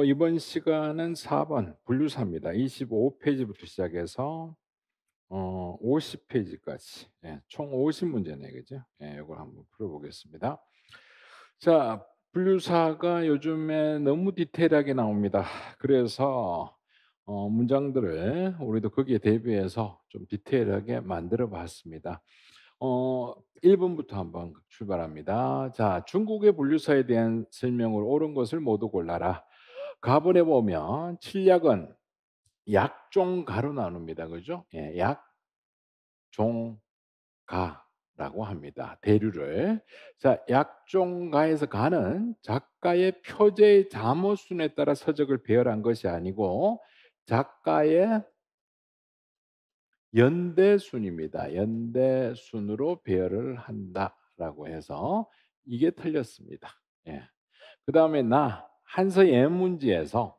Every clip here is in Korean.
이번 시간은 4번 분류사입니다. 25 페이지부터 시작해서 50 페이지까지 총 50 문제네 그죠? 요걸 한번 풀어 보겠습니다. 자, 분류사가 요즘에 너무 디테일하게 나옵니다. 그래서 문장들을 우리도 거기에 대비해서 좀 디테일하게 만들어 봤습니다. 1 번부터 한번 출발합니다. 자, 중국의 분류사에 대한 설명으로 옳은 것을 모두 골라라. 가번에 보면 칠약은 약종가로 나눕니다. 그죠? 예, 약종가라고 합니다. 대류를. 자, 약종가에서 가는 작가의 표제의 자모순에 따라 서적을 배열한 것이 아니고 작가의 연대순입니다. 연대순으로 배열을 한다라고 해서 이게 틀렸습니다. 예. 그다음에 한서 예문지에서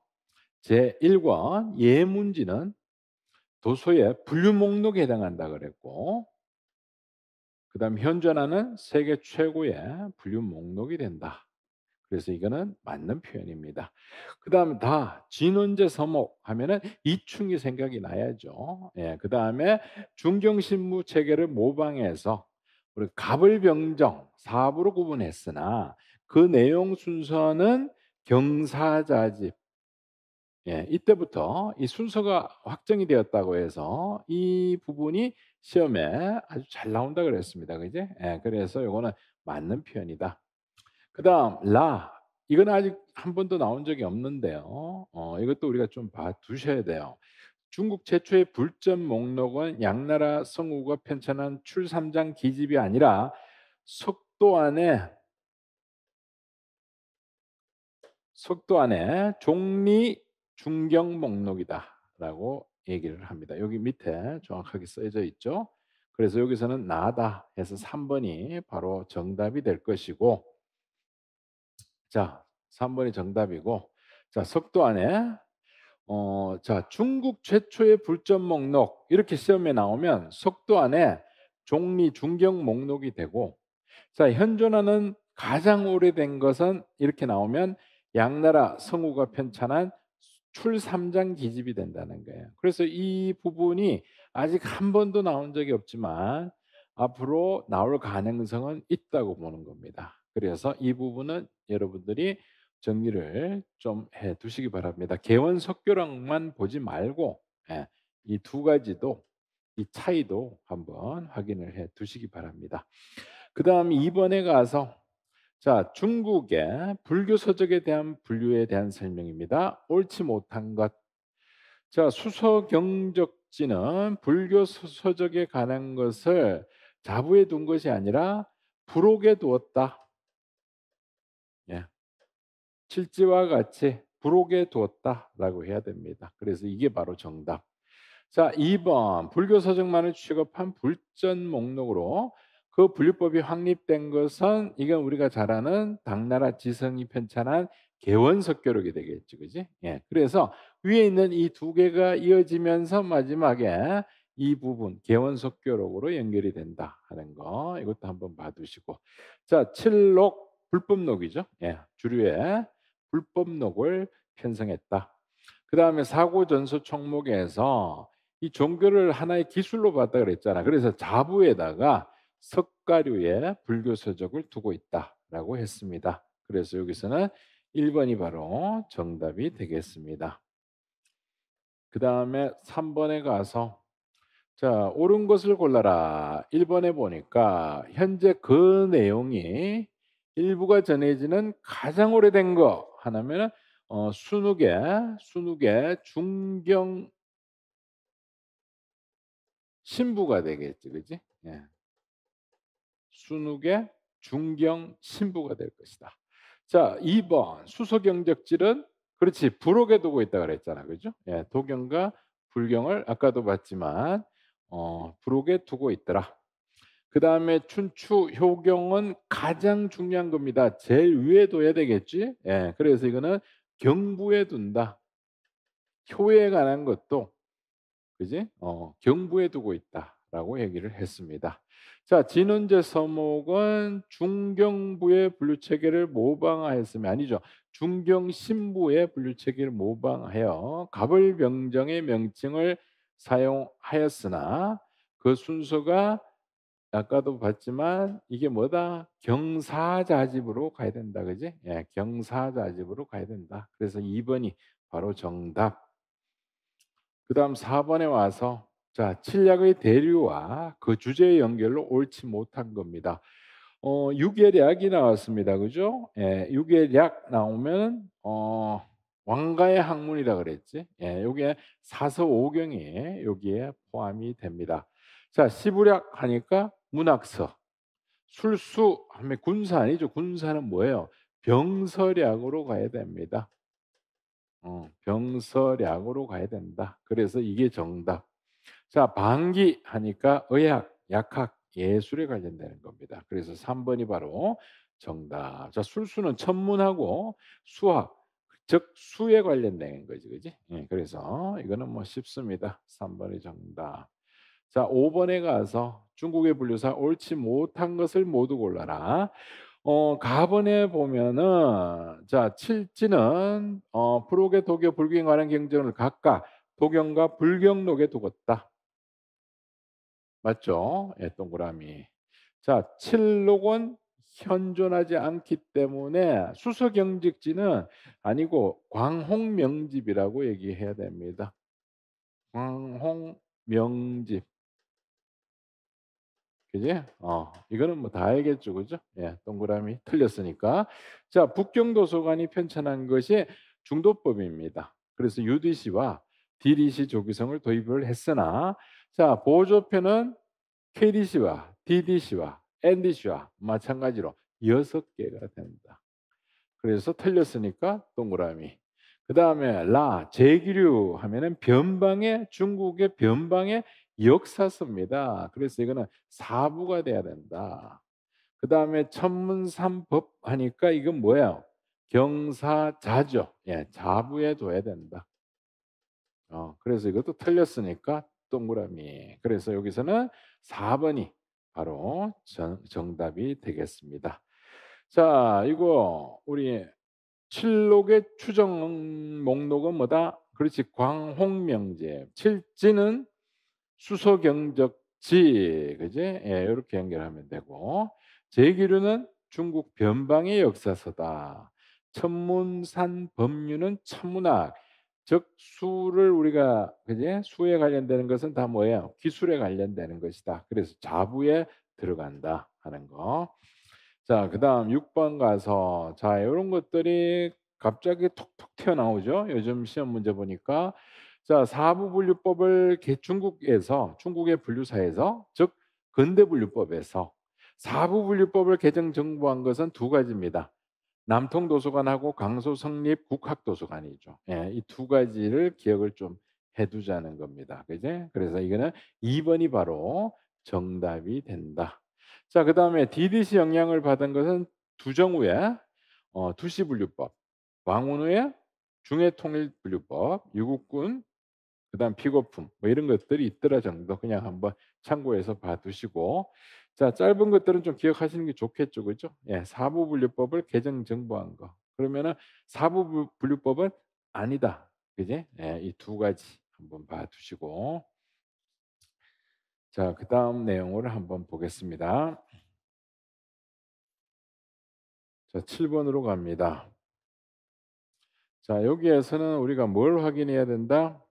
제1 권 예문지는 도서의 분류 목록에 해당한다 그랬고 그다음 현존하는 세계 최고의 분류 목록이 된다. 그래서 이거는 맞는 표현입니다. 그다음에 진원제 서목 하면은 이충이 생각이 나야죠. 예. 그다음에 중경신무 체계를 모방해서 우리 갑을병정 사부로 구분했으나 그 내용 순서는 경사자집 이때부터 이 순서가 확정이 되었다고 해서 이 부분이 시험에 아주 잘 나온다 그랬습니다. 그지? 그래서 요거는 맞는 표현이다. 그다음 이거는 아직 한 번도 나온 적이 없는데요. 이것도 우리가 좀 봐 두셔야 돼요. 중국 최초의 불전 목록은 양나라 성우가 편찬한 출삼장 기집이 아니라 석도 안에 종리 중경 목록이다라고 얘기를 합니다. 여기 밑에 정확하게 써져 있죠. 그래서 여기서는 나다 해서 3 번이 바로 정답이 될 것이고 자 3 번이 정답이고 자 석도 안에 중국 최초의 불전 목록 이렇게 시험에 나오면 석도 안에 종리 중경 목록이 되고 자 현존하는 가장 오래된 것은 이렇게 나오면 양나라 성우가 편찬한 출삼장 기집이 된다는 거예요. 그래서 이 부분이 아직 한 번도 나온 적이 없지만 앞으로 나올 가능성은 있다고 보는 겁니다. 그래서 이 부분은 여러분들이 정리를 좀 해 두시기 바랍니다. 개원석교랑만 보지 말고 이 두 가지도 이 차이도 한번 확인을 해 두시기 바랍니다. 그다음 2 번에 가서 자 중국의 불교 서적에 대한 분류에 대한 설명입니다. 옳지 못한 것. 자 수서경적지는 불교 서적에 관한 것을 자부해 둔 것이 아니라 부록에 두었다. 예. 칠지와 같이 부록에 두었다라고 해야 됩니다. 그래서 이게 바로 정답. 자 2 번 불교 서적만을 취급한 불전 목록으로 그 분류법이 확립된 것은 이건 우리가 잘 아는 당나라 지성이 편찬한 개원석교록이 되겠죠. 그지? 예. 그래서 위에 있는 이 두 개가 이어지면서 마지막에 이 부분 개원석교록으로 연결이 된다 하는 거 이것도 한번 봐 두시고. 자 칠록 불법록이죠. 예. 주류의 불법록을 편성했다. 그다음에 사고전서 총목에서 이 종교를 하나의 기술로 봤다 그랬잖아. 그래서 자부에다가 석가류의 불교 서적을 두고 있다라고 했습니다. 그래서 여기서는 1 번이 바로 정답이 되겠습니다. 그다음에 3 번에 가서 자 옳은 것을 골라라. 1 번에 보니까 현재 그 내용이 일부가 전해지는 가장 오래된 거 하나면은 순욱의 중경 신부가 되겠지. 그지? 예. 순욱의 중경 신부가 될 것이다. 자 2 번 수서경적질은 그렇지 부록에 두고 있다 그랬잖아. 그죠? 예. 도경과 불경을 아까도 봤지만 부록에 두고 있더라. 그다음에 춘추 효경은 가장 중요한 겁니다. 제일 위에 둬야 되겠지? 예. 그래서 이거는 경부에 둔다. 효에 관한 것도 그지? 경부에 두고 있다라고 얘기를 했습니다. 자, 진원제 서목은 중경부의 분류 체계를 모방하였으면 아니죠. 중경 신부의 분류체계를 모방하여 갑을병정의 명칭을 사용하였으나 그 순서가 아까도 봤지만 이게 뭐다? 경사자집으로 가야 된다. 그지? 예, 경사자집으로 가야 된다. 그래서 2 번이 바로 정답. 그다음 4 번에 와서 자, 칠약의 대류와 그 주제의 연결로 옳지 못한 겁니다. 유계략이 나왔습니다. 그죠? 예, 유계략 나오면 왕가의 학문이라 그랬지. 예, 요게 사서오경이 여기에 포함이 됩니다. 자, 시부략 하니까 문학서. 술수 하면 군사 아니죠. 군사는 뭐예요? 병서략으로 가야 됩니다. 병서략으로 가야 된다. 그래서 이게 정답. 자, 방기 하니까 의학, 약학, 예술에 관련되는 겁니다. 그래서 3 번이 바로 정답. 자, 술수는 천문하고 수학, 즉 수에 관련된 거지. 그지? 예, 그래서 이거는 뭐 쉽습니다. 3 번이 정답. 자, 5 번에 가서 중국의 분류사 옳지 못한 것을 모두 골라라. 가번에 보면은 자, 칠지는 프로계 도교 불교에 관한 경전을 각각 도경과 불경록에 두었다. 맞죠? 예, 동그라미. 자, 칠록은 현존하지 않기 때문에 수서경직지는 아니고 광홍명집이라고 얘기해야 됩니다. 광홍명집. 그지? 이거는 뭐 다 알겠죠. 그죠? 예, 동그라미 틀렸으니까. 자, 북경도서관이 편찬한 것이 중도법입니다. 그래서 UDC와 DDC 조기성을 도입을 했으나 자, 보조표는 KDC와 DDC와 NDC와 마찬가지로 6개가 된다. 그래서 틀렸으니까 동그라미. 그다음에 제기류 하면은 변방의 중국의 변방의 역사서입니다. 그래서 이거는 사부가 돼야 된다. 그다음에 천문삼법 하니까 이건 뭐예요? 경사자죠. 예, 자부에 둬야 된다. 그래서 이것도 틀렸으니까 동그라미. 그래서 여기서는 4 번이 바로 정답이 되겠습니다. 자, 이거 우리 칠록의 추정 목록은 뭐다? 그렇지, 광홍명제. 칠지는 수소경적지, 그지? 예, 요렇게 연결하면 되고, 제기류는 중국 변방의 역사서다. 천문산 법류는 천문학, 즉 수를 우리가 그지? 수에 관련되는 것은 다 뭐예요? 기술에 관련되는 것이다. 그래서 자부에 들어간다 하는 거. 자, 그다음 6번 가서 자, 요런 것들이 갑자기 톡톡 튀어나오죠. 요즘 시험 문제 보니까. 자, 사부분류법을 중국의 분류사에서 즉 근대분류법에서 사부분류법을 개정 정부한 것은 두 가지입니다. 남통도서관하고 강소성립 국학도서관이죠. 예, 이 두 가지를 기억을 좀 해 두자는 겁니다. 그지? 그래서 이거는 2 번이 바로 정답이 된다. 자, 그다음에 DDC 영향을 받은 것은 두정후의 두시분류법, 왕운후의 중해통일분류법, 유국군, 그다음 피고품 뭐 이런 것들이 있더라 정도 그냥 한번 참고해서 봐 두시고, 자, 짧은 것들은 좀 기억하시는 게 좋겠죠. 그죠? 예, 사부분류법을 개정 정부한 거. 그러면은 사부분류법은 아니다. 그지? 예, 이 두 가지 한번 봐 두시고, 자, 그다음 내용을 한번 보겠습니다. 자, 7 번으로 갑니다. 자, 여기에서는 우리가 뭘 확인해야 된다?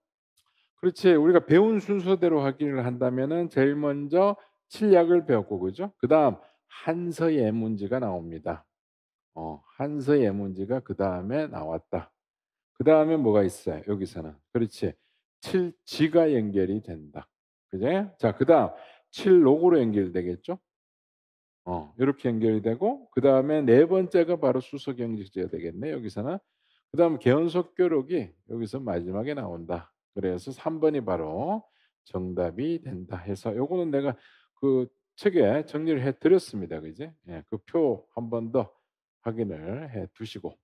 그렇지. 우리가 배운 순서대로 확인을 한다면은 제일 먼저 칠약을 배웠고 그죠? 그다음 한서예문지가 나옵니다. 한서예문지가 그다음에 나왔다. 그다음에 뭐가 있어요? 여기서는. 그렇지. 칠지가 연결이 된다. 그지? 자, 그다음 칠록으로 연결되겠죠? 요렇게 연결이 되고 그다음에 네 번째가 바로 수서경직제가 되겠네 여기서는. 그다음 개연속교록이 여기서 마지막에 나온다. 그래서 3 번이 바로 정답이 된다 해서 요거는 내가 그 책에 정리를 해 드렸습니다. 그지? 예, 그 표 한 번 더 확인을 해 두시고.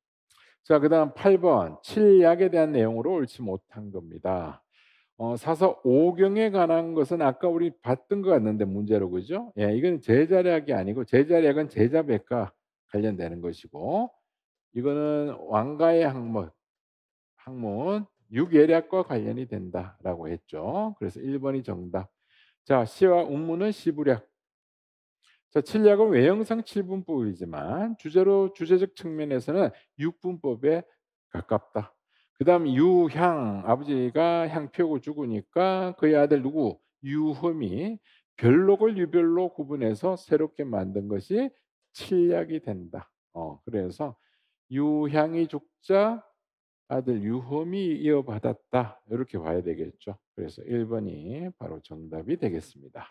자, 그다음 8 번 칠약에 대한 내용으로 옳지 못한 겁니다. 사서 오경에 관한 것은 아까 우리 봤던 것 같는데 문제로 그죠? 예, 이건 제자략이 아니고 제자략은 제자백과 관련되는 것이고 이거는 왕가의 학문 육예략과 관련이 된다라고 했죠. 그래서 1 번이 정답. 자, 시와 운문은 시부략. 자, 칠략은 외형상 칠분법이지만 주제로 주제적 측면에서는 육분법에 가깝다. 그다음 유향, 아버지가 향 피우고 죽으니까 그의 아들 누구? 유흠이 별록을 유별로 구분해서 새롭게 만든 것이 칠략이 된다. 그래서 유향이 죽자 아들 유흠이 이어받았다. 이렇게 봐야 되겠죠. 그래서 1 번이 바로 정답이 되겠습니다.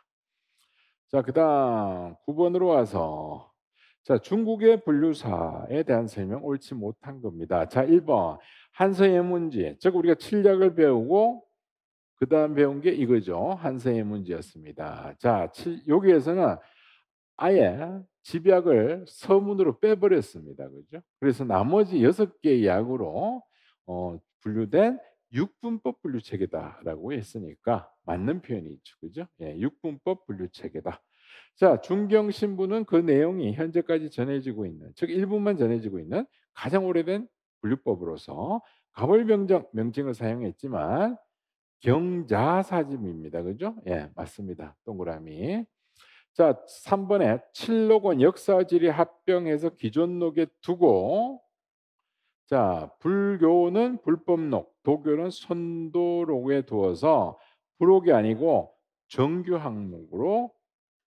자, 그다음 9 번으로 와서 자, 중국의 분류사에 대한 설명 옳지 못한 겁니다. 자, 1 번 한서예문지, 즉 우리가 칠략을 배우고 그다음 배운 게 이거죠. 한서예문지였습니다. 자, 여기에서는 아예 집약을 서문으로 빼버렸습니다. 그죠? 그래서 나머지 6개의 약으로 분류된 육분법 분류체계다라고 했으니까 맞는 표현이 있죠. 그죠? 예, 육분법 분류체계다. 자, 중경 신부는 그 내용이 현재까지 전해지고 있는, 즉 일부만 전해지고 있는 가장 오래된 분류법으로서 가벌병정 명칭을 사용했지만 경자사집입니다. 그죠? 예, 맞습니다. 동그라미. 자, 3 번에 칠록은 역사지리 합병해서 기존록에 두고 자, 불교는 불법록, 도교는 선도록에 두어서 부록이 아니고 정규 항목으로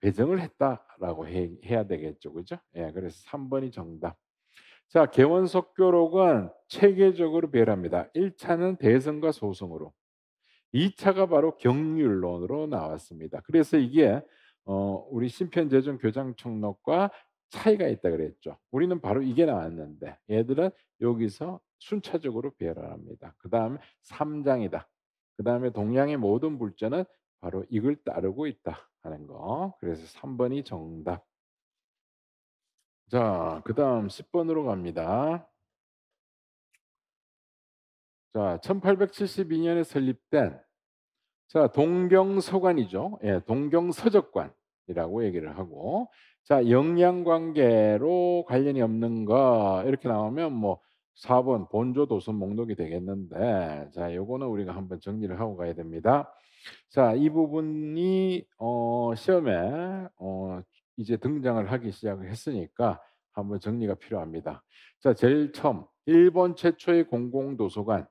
배정을 했다라고 해야 되겠죠. 그죠? 예, 그래서 3 번이 정답. 자, 개원석교록은 체계적으로 배열합니다. 1 차는 대성과 소성으로, 2 차가 바로 경률론으로 나왔습니다. 그래서 이게 우리 신편제종 교장총록과 차이가 있다 그랬죠. 우리는 바로 이게 나왔는데 얘들은 여기서 순차적으로 배열을 합니다. 그다음에 3 장이다. 그다음에 동양의 모든 불자는 바로 이걸 따르고 있다 하는 거. 그래서 3 번이 정답. 자, 그다음 10 번으로 갑니다. 자, 1872 년에 설립된 자, 동경서관이죠. 예, 동경서적관이라고 얘기를 하고 자, 영양관계로 관련이 없는 거 이렇게 나오면 뭐 4 번 본조 도서 목록이 되겠는데 자, 요거는 우리가 한번 정리를 하고 가야 됩니다. 자, 이 부분이 시험에 이제 등장을 하기 시작을 했으니까 한번 정리가 필요합니다. 자, 제일 처음 일본 최초의 공공도서관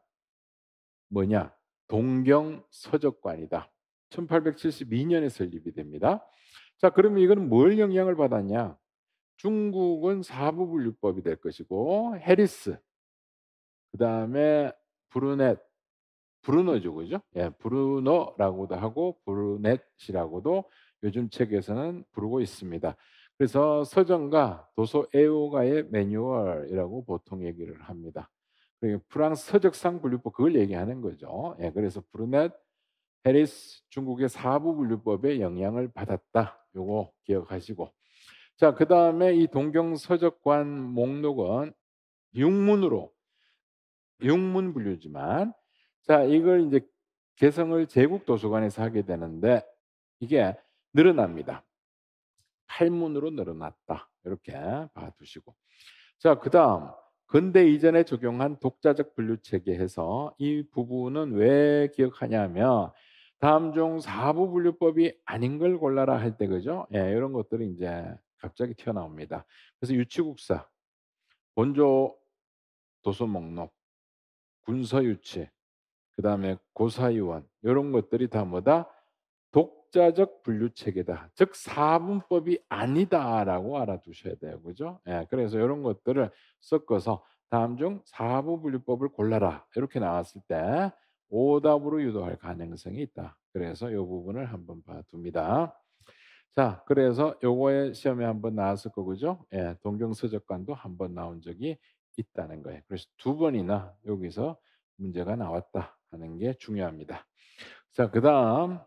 뭐냐? 동경서적관이다. 1872 년에 설립이 됩니다. 자, 그러면 이거는 뭘 영향을 받았냐? 중국은 사부분류법이 될 것이고 해리스, 그다음에 브루넷, 브루노죠. 그죠? 예, 브루노라고도 하고 브루넷이라고도 요즘 책에서는 부르고 있습니다. 그래서 서정가 도서 애호가의 매뉴얼이라고 보통 얘기를 합니다. 그리고 프랑스 서적상 분류법 그걸 얘기하는 거죠. 예, 그래서 브루넷, 해리스 중국의 사부 분류법에 영향을 받았다. 요거 기억하시고. 자, 그다음에 이 동경서적관 목록은 육문으로 육문 분류지만 자, 이걸 이제 개성을 제국도서관에서 하게 되는데 이게 늘어납니다. 8문으로 늘어났다. 이렇게 봐 두시고. 자, 그다음 근대 이전에 적용한 독자적 분류 체계에서 이 부분은 왜 기억하냐면 다음 중 사부 분류법이 아닌 걸 골라라 할 때 그죠? 예, 이런 것들이 이제 갑자기 튀어나옵니다. 그래서 유치국사, 본조 도서 목록, 군서유치, 그다음에 고사유원 이런 것들이 다 뭐다? 독자적 분류 체계다. 즉 사분법이 아니다라고 알아두셔야 돼요. 그죠? 예. 그래서 이런 것들을 섞어서 다음 중 사부 분류법을 골라라. 이렇게 나왔을 때 오답으로 유도할 가능성이 있다. 그래서 이 부분을 한번 봐 둡니다. 자, 그래서 요거에 시험에 한번 나왔을 거죠. 예. 동경서적관도 한번 나온 적이 있다는 거예요. 그래서 2 번이나 여기서 문제가 나왔다 하는 게 중요합니다. 자, 그다음